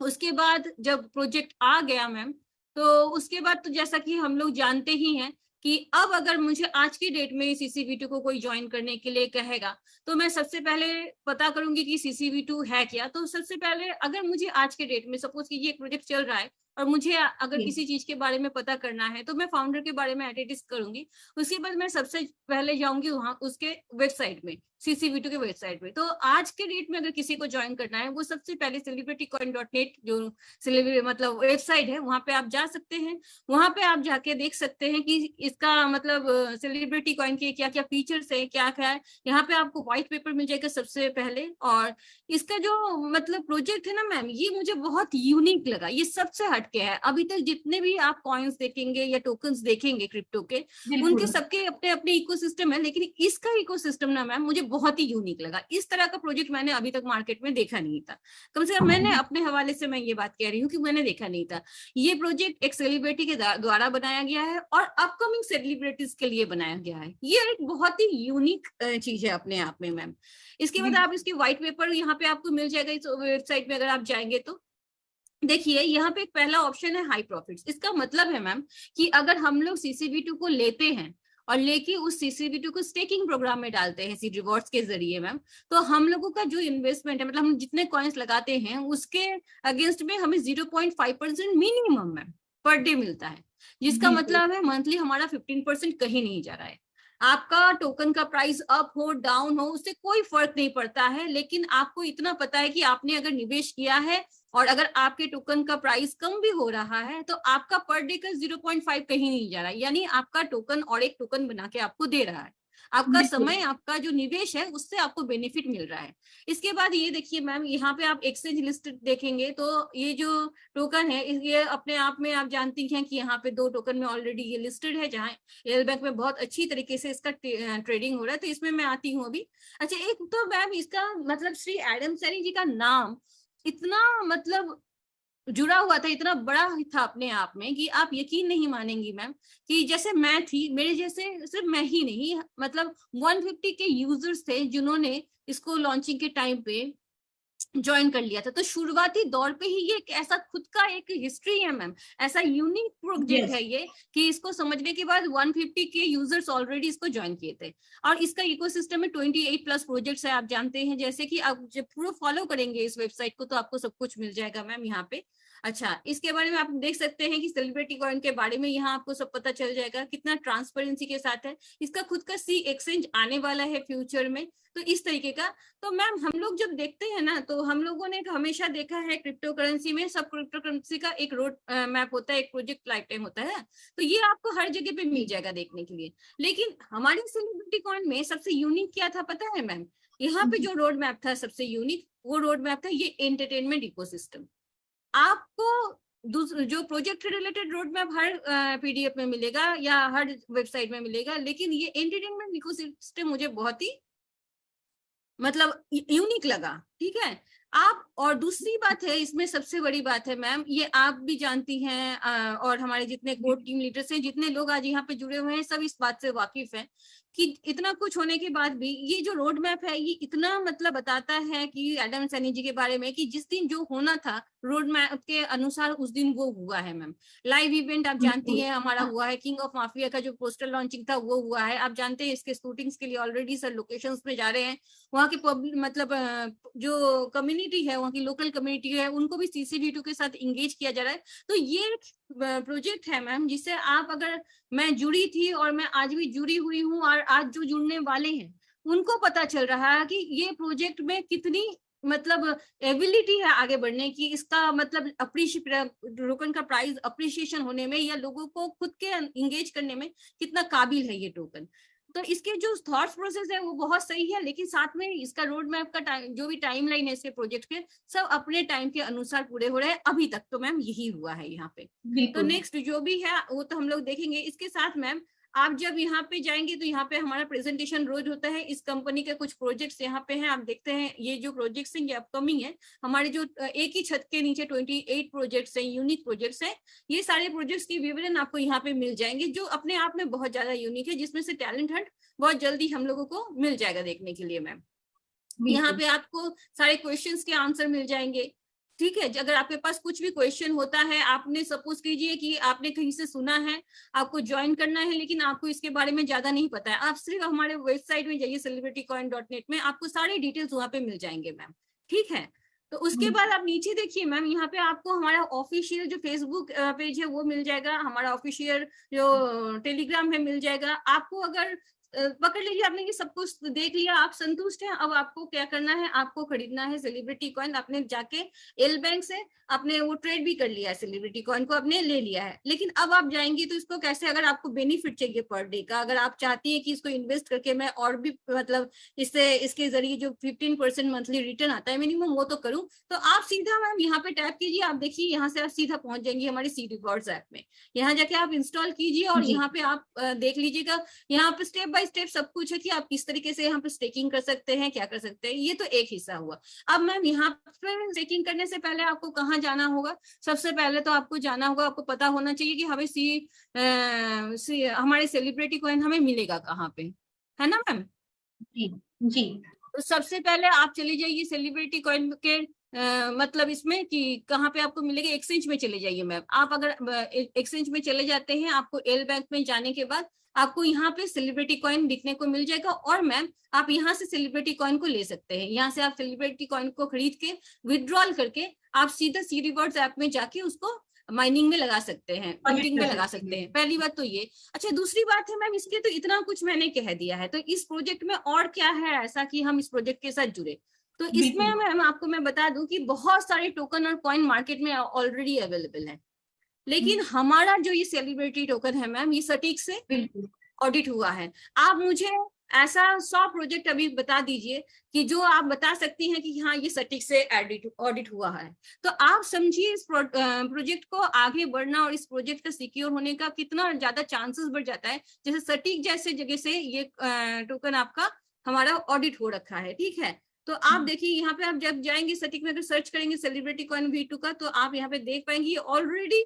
उसके बाद जब प्रोजेक्ट आ गया मैम, तो उसके बाद तो जैसा कि हम लोग जानते ही हैं कि अब अगर मुझे आज की डेट में CCV2 को कोई ज्वाइन करने के लिए कहेगा तो मैं सबसे पहले पता करूंगी कि CCV2 है क्या। तो सबसे पहले अगर मुझे आज के डेट में सपोज कि ये प्रोजेक्ट चल रहा है और मुझे अगर किसी चीज के बारे में पता करना है तो मैं फाउंडर के बारे में एडिटिस करूंगी। उसके बाद मैं सबसे पहले जाऊंगी वहां उसके वेबसाइट में, CCV2 के वेबसाइट में। तो आज के डेट में अगर किसी को ज्वाइन करना है वो सबसे पहले celebritycoin.net जो मतलब वेबसाइट है वहां पे आप जा सकते हैं। वहां पे आप जाके देख सकते हैं कि इसका मतलब सेलिब्रिटी कॉइन के क्या क्या फीचर्स है, क्या क्या है। यहाँ पे आपको व्हाइट पेपर मिल जाएगा सबसे पहले। और इसका जो मतलब प्रोजेक्ट है ना मैम, ये मुझे बहुत यूनिक लगा, ये सबसे हटके है। अभी तक जितने भी आप कॉइन्स देखेंगे या टोकन्स देखेंगे क्रिप्टो के, उनके बिल्कुल। सबके अपने अपने इकोसिस्टम है, लेकिन इसका इकोसिस्टम ना मैम मुझे बहुत ही यूनिक लगा। इस तरह का प्रोजेक्ट मैंने अभी तक मार्केट में देखा नहीं था। कम से कम मैंने अपने हवाले से मैं ये बात कह रही हूँ कि मैंने देखा नहीं था। ये प्रोजेक्ट एक सेलिब्रिटी के द्वारा बनाया गया है और अपकमिंग सेलिब्रिटीज के लिए बनाया गया है। ये एक बहुत ही यूनिक चीज है अपने आप में मैम। इसके बाद आप इसकी व्हाइट पेपर यहाँ पे आपको मिल जाएगा इस वेबसाइट में अगर आप जाएंगे तो। देखिए यहाँ पे एक पहला ऑप्शन है हाई प्रॉफिट्स। इसका मतलब है मैम कि अगर हम लोग CCV2 को लेते हैं और लेके उस CCV2 को स्टेकिंग प्रोग्राम में डालते हैं सीड रिवॉर्ड्स के जरिए मैम, तो हम लोगों का जो इन्वेस्टमेंट है, मतलब हम जितने कॉइन्स लगाते हैं उसके अगेंस्ट में हमें 0.5% मिनिमम मैम पर डे मिलता है। जिसका बिल्कुल। मतलब है मंथली हमारा 15% कहीं नहीं जा रहा है। आपका टोकन का प्राइस अप हो डाउन हो उससे कोई फर्क नहीं पड़ता है, लेकिन आपको इतना पता है कि आपने अगर निवेश किया है और अगर आपके टोकन का प्राइस कम भी हो रहा है तो आपका पर डे का 0.5 कहीं नहीं जा रहा है, यानी आपका टोकन और एक टोकन बना के आपको दे रहा है। आपका बिल्कुल। समय, आपका जो निवेश है उससे आपको बेनिफिट मिल रहा है। इसके बाद ये देखिए मैम, यहाँ पे आप एक्सचेंज लिस्ट देखेंगे तो ये जो टोकन है ये अपने आप में आप जानती हैं कि यहाँ पे 2 टोकन में ऑलरेडी ये लिस्टेड है, जहाँ एल बैंक में बहुत अच्छी तरीके से इसका ट्रेडिंग हो रहा है, तो इसमें मैं आती हूँ अभी। अच्छा, एक तो मैम इसका मतलब श्री एडम सैनी जी का नाम इतना मतलब जुड़ा हुआ था, इतना बड़ा था अपने आप में कि आप यकीन नहीं मानेंगी मैम कि जैसे मैं थी, मेरे जैसे सिर्फ मैं ही नहीं, मतलब 150 के यूजर्स थे जिन्होंने इसको लॉन्चिंग के टाइम पे ज्वाइन कर लिया था। तो शुरुआती दौर पे ही ये एक ऐसा खुद का एक हिस्ट्री है मैम, ऐसा यूनिक प्रोजेक्ट है ये कि इसको समझने के बाद 150 के यूजर्स ऑलरेडी इसको ज्वाइन किए थे। और इसका इकोसिस्टम में 28 प्लस प्रोजेक्ट्स है, आप जानते हैं, जैसे कि आप जब पूरा फॉलो करेंगे इस वेबसाइट को तो आपको सब कुछ मिल जाएगा मैम यहाँ पे। अच्छा, इसके बारे में आप देख सकते हैं कि सेलिब्रिटी कॉइन के बारे में यहाँ आपको सब पता चल जाएगा, कितना ट्रांसपेरेंसी के साथ है। इसका खुद का सी एक्सचेंज आने वाला है फ्यूचर में, तो इस तरीके का। तो मैम हम लोग जब देखते हैं ना, तो हम लोगों ने हमेशा देखा है क्रिप्टो करेंसी में सब क्रिप्टो करेंसी का एक रोड मैप होता है, एक प्रोजेक्ट लाइफ टाइम होता है, तो ये आपको हर जगह पे मिल जाएगा देखने के लिए। लेकिन हमारी सेलिब्रिटी कॉइन में सबसे यूनिक क्या था पता है मैम? यहाँ पे जो रोड मैप था सबसे यूनिक, वो रोड मैप था ये एंटरटेनमेंट इकोसिस्टम। आपको जो प्रोजेक्ट रिलेटेड रोड मैप हर पीडीएफ में मिलेगा या हर वेबसाइट में मिलेगा, लेकिन ये एंटरटेनमेंट इकोसिस्टम मुझे बहुत ही मतलब यूनिक लगा। ठीक है आप, और दूसरी बात है इसमें सबसे बड़ी बात है मैम, ये आप भी जानती हैं और हमारे जितने कोर टीम लीडर्स हैं, जितने लोग आज यहाँ पे जुड़े हुए हैं, सब इस बात से वाकिफ हैं कि इतना कुछ होने के बाद भी ये जो रोड मैप है ये इतना मतलब बताता है कि एडम सैनी जी के बारे में कि जिस दिन जो होना था रोड मैप के अनुसार उस दिन वो हुआ है मैम। लाइव इवेंट आप जानती हैं हमारा हुआ है, किंग ऑफ माफिया का जो पोस्टर लॉन्चिंग था वो हुआ है, आप जानते हैं इसके शूटिंग्स के लिए ऑलरेडी सर लोकेशंस में जा रहे हैं। वहाँ की पब्लिक मतलब जो कम्युनिटी है, वहाँ की लोकल कम्युनिटी है, उनको भी CCV2 के साथ इंगेज किया जा रहा है। तो ये प्रोजेक्ट है मैम जिससे आप, अगर मैं जुड़ी थी और मैं आज भी जुड़ी हुई हूँ और आज जो जुड़ने वाले हैं उनको पता चल रहा है कि ये प्रोजेक्ट में कितनी मतलब एबिलिटी है आगे बढ़ने की, इसका मतलब टोकन का प्राइस अप्रिशिएशन होने में या लोगों को खुद के इंगेज करने में कितना काबिल है ये टोकन। तो इसके जो थॉट्स प्रोसेस है वो बहुत सही है, लेकिन साथ में इसका रोड मैप का टाइम, जो भी टाइमलाइन है इसके प्रोजेक्ट के, सब अपने टाइम के अनुसार पूरे हो रहे हैं अभी तक। तो मैम यही हुआ है यहाँ पे। तो नेक्स्ट जो भी है वो तो हम लोग देखेंगे। इसके साथ मैम आप जब यहाँ पे जाएंगे तो यहाँ पे हमारा प्रेजेंटेशन रोज होता है, इस कंपनी के कुछ प्रोजेक्ट्स यहाँ पे हैं, आप देखते हैं ये जो प्रोजेक्ट्स हैं ये अपकमिंग है। हमारे जो एक ही छत के नीचे 28 प्रोजेक्ट्स हैं, यूनिक प्रोजेक्ट्स हैं, ये सारे प्रोजेक्ट्स की विवरण आपको यहाँ पे मिल जाएंगे जो अपने आप में बहुत ज्यादा यूनिक है, जिसमें से टैलेंट हंट बहुत जल्दी हम लोगों को मिल जाएगा देखने के लिए मैम। यहाँ पे आपको सारे क्वेश्चंस के आंसर मिल जाएंगे। ठीक है, अगर आपके पास कुछ भी क्वेश्चन होता है, आपने सपोज कीजिए कि आपने कहीं से सुना है, आपको ज्वाइन करना है लेकिन आपको इसके बारे में ज्यादा नहीं पता है, आप सिर्फ हमारे वेबसाइट में जाइए celebritycoin.net में, आपको सारे डिटेल्स वहां पे मिल जाएंगे मैम। ठीक है, तो उसके बाद आप नीचे देखिए मैम, यहाँ पे आपको हमारा ऑफिशियल जो फेसबुक पेज है वो मिल जाएगा, हमारा ऑफिशियल जो टेलीग्राम है मिल जाएगा। आपको अगर पकड़ लीजिए, आपने ये सब कुछ देख लिया, आप संतुष्ट हैं, अब आपको क्या करना है, आपको खरीदना है सेलिब्रिटी कॉइन। आपने जाके एल बैंक से आपने वो ट्रेड भी कर लिया है, सेलिब्रिटी कॉइन को आपने ले लिया है, लेकिन अब आप जाएंगे तो इसको कैसे, अगर आपको बेनिफिट चाहिए पर डे का, अगर आप चाहती है कि इसको इन्वेस्ट करके मैं और भी मतलब इससे इसके जरिए जो 15% मंथली रिटर्न आता है मिनिमम वो तो करूं, तो आप सीधा मैम यहाँ पे टैप कीजिए, आप देखिए यहाँ से आप सीधा पहुंच जाएंगे हमारी सी रिवॉर्ड्स ऐप में। यहाँ जाके आप इंस्टॉल कीजिए और यहाँ पे आप देख लीजिएगा, यहाँ पे स्टेप बाय स्टेप सब कुछ है कि आप किस तरीके से यहाँ पे स्टेकिंग कर सकते हैं, क्या कर सकते हैं। ये तो एक हिस्सा हुआ। अब मैम यहाँ पे स्टेकिंग करने से पहले आपको कहाँ जाना होगा? सबसे पहले तो आपको जाना होगा, आपको पता होना चाहिए कि हमें हमारे सेलिब्रिटी कॉइन हमें मिलेगा कहाँ पे, है ना मैम? जी। तो सबसे पहले आप चले जाइए सेलिब्रिटी कॉइन के मतलब इसमें कि कहाँ पे आपको मिलेगा, एक्सचेंज में चले जाइए मैम। आप अगर एक्सचेंज में चले जाते हैं, आपको एल बैंक में जाने के बाद आपको यहाँ पे सेलिब्रिटी कॉइन दिखने को मिल जाएगा, और मैम आप यहाँ से सेलिब्रिटी कॉइन को ले सकते हैं। यहाँ से आप सेलिब्रिटी कॉइन को खरीद के विड्रॉल करके आप सीधा सी रिवॉर्ड्स ऐप में जाके उसको माइनिंग में लगा सकते हैं, मिंटिंग में लगा सकते हैं। पहली बात तो ये। अच्छा, दूसरी बात है मैम, इसके तो इतना कुछ मैंने कह दिया है, तो इस प्रोजेक्ट में और क्या है ऐसा कि हम इस प्रोजेक्ट के साथ जुड़े? तो इसमें मैम आपको मैं बता दूं कि बहुत सारे टोकन और कॉइन मार्केट में ऑलरेडी अवेलेबल है, लेकिन हमारा जो ये सेलिब्रिटी टोकन है मैम, ये सटीक से ऑडिट हुआ है। आप मुझे ऐसा 100 प्रोजेक्ट अभी बता दीजिए कि जो आप बता सकती हैं कि हाँ ये सटीक से ऑडिट हुआ है, तो आप समझिए इस प्रोजेक्ट को आगे बढ़ना और इस प्रोजेक्ट का सिक्योर होने का कितना ज्यादा चांसेस बढ़ जाता है। जैसे सटीक जैसे जगह से ये टोकन आपका हमारा ऑडिट हो रखा है, ठीक है। तो आप देखिए यहाँ पे आप जब जाएंगे सटीक में, अगर सर्च करेंगे सेलिब्रिटी कॉइन V2 का, तो आप यहाँ पे देख पाएंगे ऑलरेडी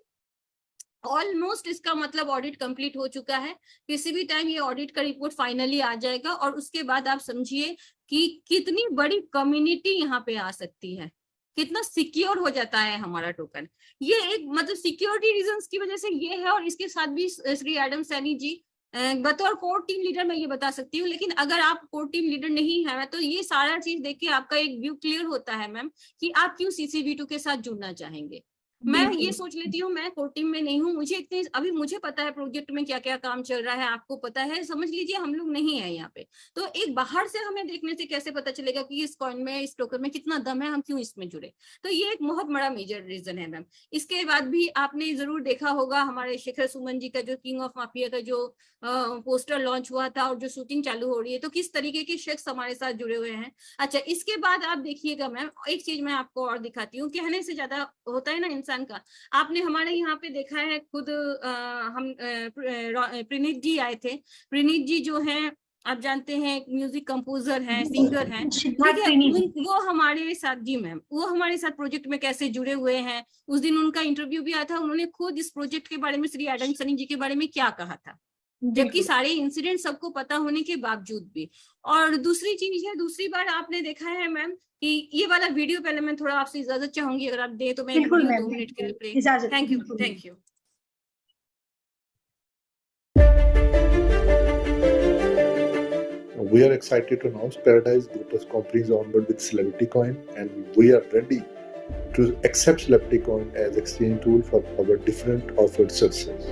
ऑलमोस्ट इसका मतलब ऑडिट कंप्लीट हो चुका है। किसी भी टाइम ये ऑडिट का रिपोर्ट फाइनली आ जाएगा और उसके बाद आप समझिए कि कितनी बड़ी कम्युनिटी यहाँ पे आ सकती है, कितना सिक्योर हो जाता है हमारा टोकन। ये एक मतलब सिक्योरिटी रीजंस की वजह से ये है, और इसके साथ भी श्री एडम सैनी जी बतौर कोर टीम लीडर मैं ये बता सकती हूँ, लेकिन अगर आप कोर टीम लीडर नहीं है तो ये सारा चीज देख के आपका एक व्यू क्लियर होता है मैम कि आप क्यों CCV2 के साथ जुड़ना चाहेंगे। मैं ये सोच लेती हूँ, मैं कोर टीम में नहीं हूँ, मुझे इतने अभी मुझे पता है प्रोजेक्ट में क्या क्या काम चल रहा है, आपको पता है, समझ लीजिए हम लोग नहीं है यहाँ पे। तो एक बाहर से हमें देखने से कैसे पता चलेगा कि इस कॉइन में, इस टोकन में कितना दम है, हम क्यों इसमें जुड़े। तो ये एक बहुत बड़ा मेजर रीजन है मैम। इसके बाद भी आपने जरूर देखा होगा हमारे शेखर सुमन जी का जो किंग ऑफ माफिया का जो पोस्टर लॉन्च हुआ था और जो शूटिंग चालू हो रही है, तो किस तरीके के शख्स हमारे साथ जुड़े हुए हैं। अच्छा, इसके बाद आप देखिएगा मैम, एक चीज मैं आपको और दिखाती हूँ, कहने से ज्यादा होता है ना इंसान का। आपने हमारे यहाँ पे देखा है खुद हम प्रणीत जी आए थे। प्रणीत जी जो हैं आप जानते हैं म्यूजिक कंपोजर हैं, सिंगर हैं, ठीक है। वो हमारे साथ, जी मैम, वो हमारे साथ प्रोजेक्ट में कैसे जुड़े हुए हैं। उस दिन उनका इंटरव्यू भी आया था, उन्होंने खुद इस प्रोजेक्ट के बारे में, श्री एडम सैनी जी के बारे में क्या कहा था, जबकि सारे इंसिडेंट सबको पता होने के बावजूद भी। और दूसरी चीज है, दूसरी बार आपने देखा है मैम कि ये वाला वीडियो, पहले मैं थोड़ा आपसे इजाजत चाहूंगी, अगर आप दे तो मैं 2 मिनट के लिए play. Thank you, thank you. We are excited to announce Paradise Group's company is on board with Celebrity Coin, and we are ready to accept Celebrity Coin as exchange tool for our different offered services.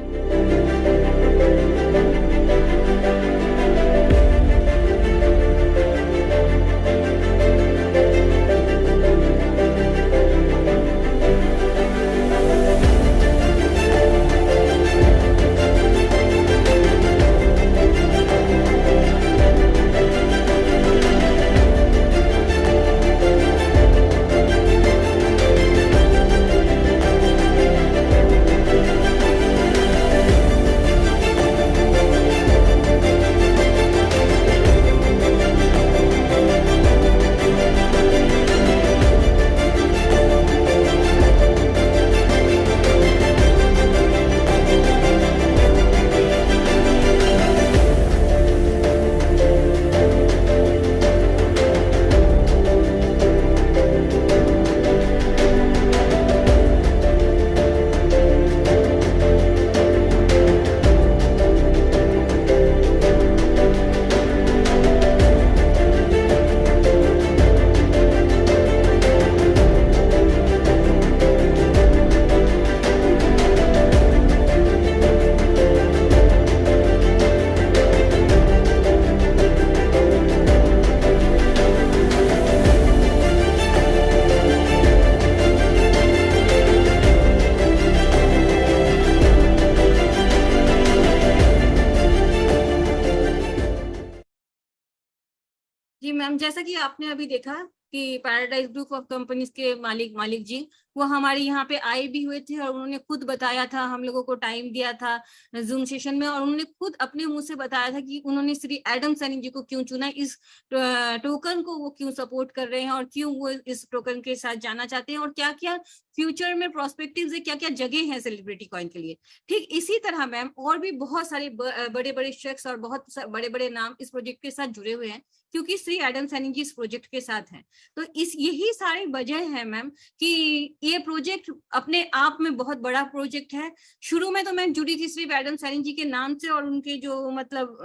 जी ma'am, जैसा कि आपने अभी देखा कि paradise group of companies के मालिक जी वो हमारे यहाँ पे आए भी हुए थे और उन्होंने खुद बताया था, हम लोगों को टाइम दिया था जूम सेशन में, और उन्होंने खुद अपने मुंह से बताया था कि उन्होंने श्री एडम सैनी जी को क्यों चुना, इस टोकन को वो क्यों सपोर्ट कर रहे हैं और क्यों वो इस टोकन के साथ जाना चाहते हैं, और क्या क्या फ्यूचर में प्रोस्पेक्टिव्स है, क्या क्या जगह है सेलिब्रिटी कॉइन के लिए। ठीक इसी तरह मैम और भी बहुत सारे बड़े बड़े शख्स और बहुत बड़े बड़े नाम इस प्रोजेक्ट के साथ जुड़े हुए हैं, क्योंकि श्री एडम सैनी जी इस प्रोजेक्ट के साथ हैं। तो इस यही सारी वजह है मैम कि ये प्रोजेक्ट अपने आप में बहुत बड़ा प्रोजेक्ट है। शुरू में तो मैं जुड़ी थी श्री एडम सैनी जी के नाम से और उनके जो मतलब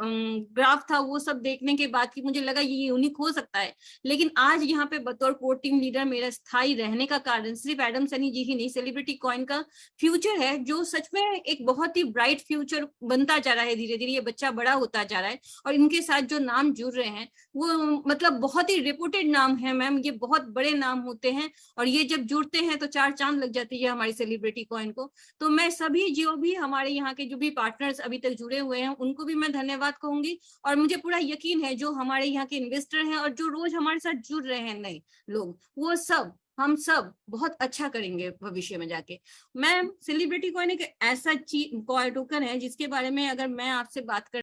ग्राफ था वो सब देखने के बाद कि मुझे लगा ये यूनिक हो सकता है, लेकिन आज यहाँ पे बतौर कोर टीम लीडर मेरा स्थायी रहने का कारण सिर्फ एडम सैनी कंपनी जी ही नहीं, सेलिब्रिटी कॉइन का फ्यूचर है जो सच में एक बहुत ही ब्राइट फ्यूचर बनता जा रहा है। धीरे धीरे ये बच्चा बड़ा होता जा रहा है और इनके साथ जो नाम जुड़ रहे हैं वो मतलब बहुत ही रिपोर्टेड नाम है मैम, ये बहुत बड़े नाम होते हैं और ये जब जुड़ते हैं तो 4 चांद लग जाती है हमारी सेलिब्रिटी कॉइन को। तो मैं सभी जो भी हमारे यहाँ के जो भी पार्टनर्स अभी तक जुड़े हुए हैं उनको भी मैं धन्यवाद कहूंगी और मुझे पूरा यकीन है जो हमारे यहाँ के इन्वेस्टर हैं और जो रोज हमारे साथ जुड़ रहे हैं नए लोग, वो सब हम सब बहुत अच्छा करेंगे भविष्य में जाके। मैम सेलिब्रिटी कॉइन एक ऐसा चीज टोकन है जिसके बारे में अगर मैं आपसे बात कर